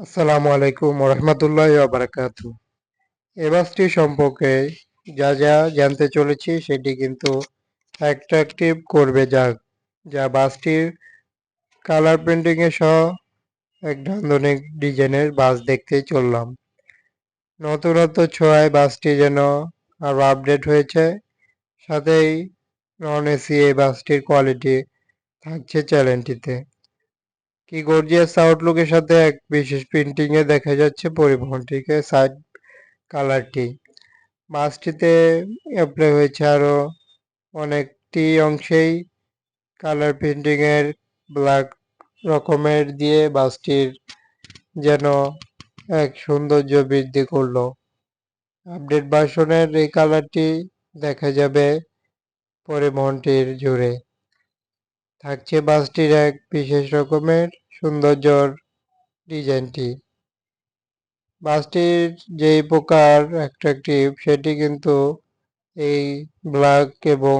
আসসালামু আলাইকুম রহমতুল্লাহি ওয়া বারাকাতু। এই বাসটি সম্পর্কে যা যা জানতে চলেছি সেটি কিন্তু অ্যাট্রাকটিভ করবে যা বাসটির কালার প্রিন্টিং এ সহ এক নান্দনিক ডিজাইনের বাস দেখতে চললাম। নতুনত্ব ছোঁয়ায় বাসটি যেন আরো আপডেট হয়েছে, সাথেই নন এসি এই বাসটির কোয়ালিটি থাকছে চ্যানেলটিতে। কি গর্জিয়াস আউটলুকের সাথে এক বিশেষ প্রিন্টিং এ দেখা যাচ্ছে পরিবহনটিকে সাইড কালারটি। বাসটিতে অ্যাপ্লাই হয়েছে আরো অনেকটি অংশেই কালার প্রিন্টিং এর ব্ল্যাক রকমের দিয়ে বাসটির যেন এক সৌন্দর্য বৃদ্ধি করলো। আপডেট ভার্সনের এই কালারটি দেখা যাবে পরিবহনটির জুড়ে। থাকছে বাসটির এক বিশেষ রকমের সৌন্দর্যর ডিজাইনটি। বাসটির যেই প্রকার অ্যাট্রাকটিভ সেটি কিন্তু এই ব্ল্যাক এবং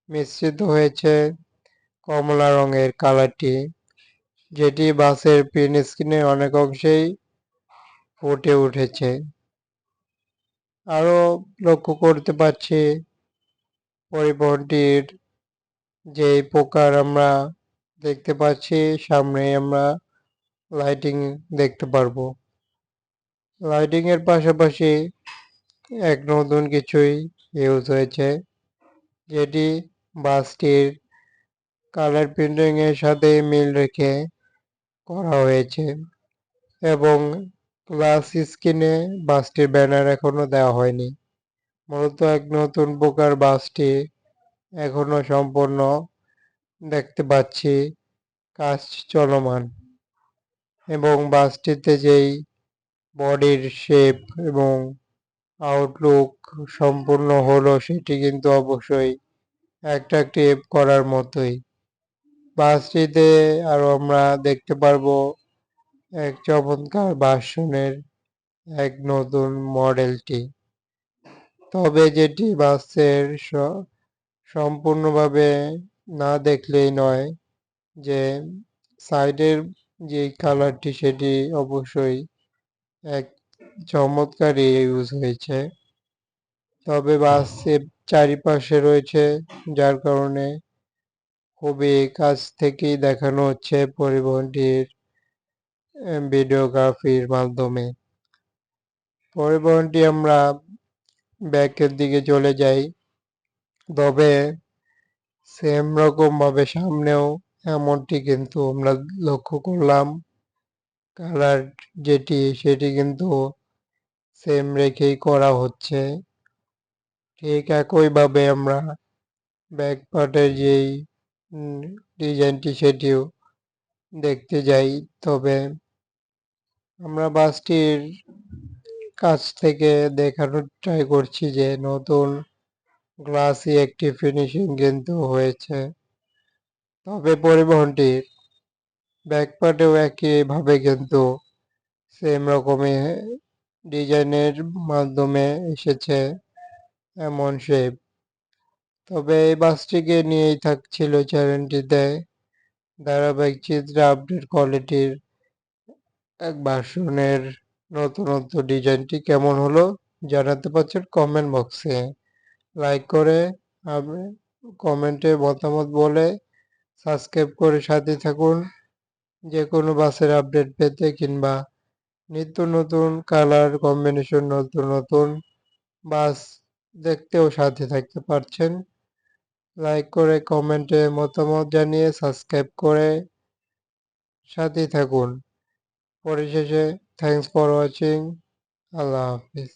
মিশ্রিত হয়েছে কমলা রঙের কালারটি, যেটি বাসের প্রিন্ট স্ক্রিনে অনেক অংশেই ফুটে উঠেছে। আরও লক্ষ্য করতে পারছি পরিবহনটির যেই প্রকার আমরা দেখতে পাচ্ছি, সামনে আমরা লাইটিং দেখতে পারবো। লাইটিং এর পাশাপাশি এক নতুন কিছুই ইউজ হয়েছে, যেটি বাসটির কালার প্রিন্টিং এর সাথে মিল রেখে করা হয়েছে এবং গ্লাস স্ক্রিনে বাসটির ব্যানার এখনো দেওয়া হয়নি। মূলত এক নতুন প্রকার বাসটি এখনো সম্পূর্ণ দেখতে পাচ্ছি কাজ চলমান, এবং বাসটিতে যেই বডির শেপ এবং আউটলুক সম্পূর্ণ হলো সেটি কিন্তু অবশ্যই অ্যাট্রাকটিভ করার মতোই। বাসটিতে আরো আমরা দেখতে পারবো এক চমৎকার ভার্সনের এক নতুন মডেলটি। তবে যেটি বাসের সম্পূর্ণভাবে না দেখলেই নয় যে সাইডের যে কালারটি সেটি অবশ্যই এক চমৎকারই ইউজ হয়েছে। তবে বাসের চারিপাশে রয়েছে, যার কারণে খুবই কাছ থেকেই দেখানো হচ্ছে পরিবহনটির ভিডিওগ্রাফির মাধ্যমে। পরিবহনটি আমরা ব্যাকের দিকে চলে যাই, তবে সেম রকম ভাবে সামনেও এমনটি কিন্তু আমরা লক্ষ্য করলাম। কালার সেটি কিন্তু সেম রেখেই করা হচ্ছে। ঠিক একইভাবে আমরা ব্যাক পার্টের যেই ডিজাইনটি সেটিও দেখতে যাই, তবে আমরা বাসটির কাছ থেকে দেখানোর ট্রাই করছি যে নতুন গ্লাসি একটি ফিনিশিং কিন্তু হয়েছে। তবে পরিবহনটির ব্যাক পার্টেও একইভাবে কিন্তু সেম রকমের ডিজাইনের মাধ্যমে এসেছে এমন শেপ। তবে এই বাসটিকে নিয়েই থাকছিল চ্যানেলটিতে ধারাবাহিক চিত্রে আপডেট কোয়ালিটির এক ভার্সনের নতুনত্ব ডিজাইনটি কেমন হলো জানাতে পারছেন কমেন্ট বক্সে। লাইক করে আপনি কমেন্টে মতামত বলে সাবস্ক্রাইব করে সাথে থাকুন যে কোনো বাসের আপডেট পেতে, কিংবা নিত্য নতুন কালার কম্বিনেশন নতুন নতুন বাস দেখতেও সাথে থাকতে পারছেন। লাইক করে কমেন্টে মতামত জানিয়ে সাবস্ক্রাইব করে সাথেই থাকুন। পরিশেষে thanks for watching. Allah Hafiz.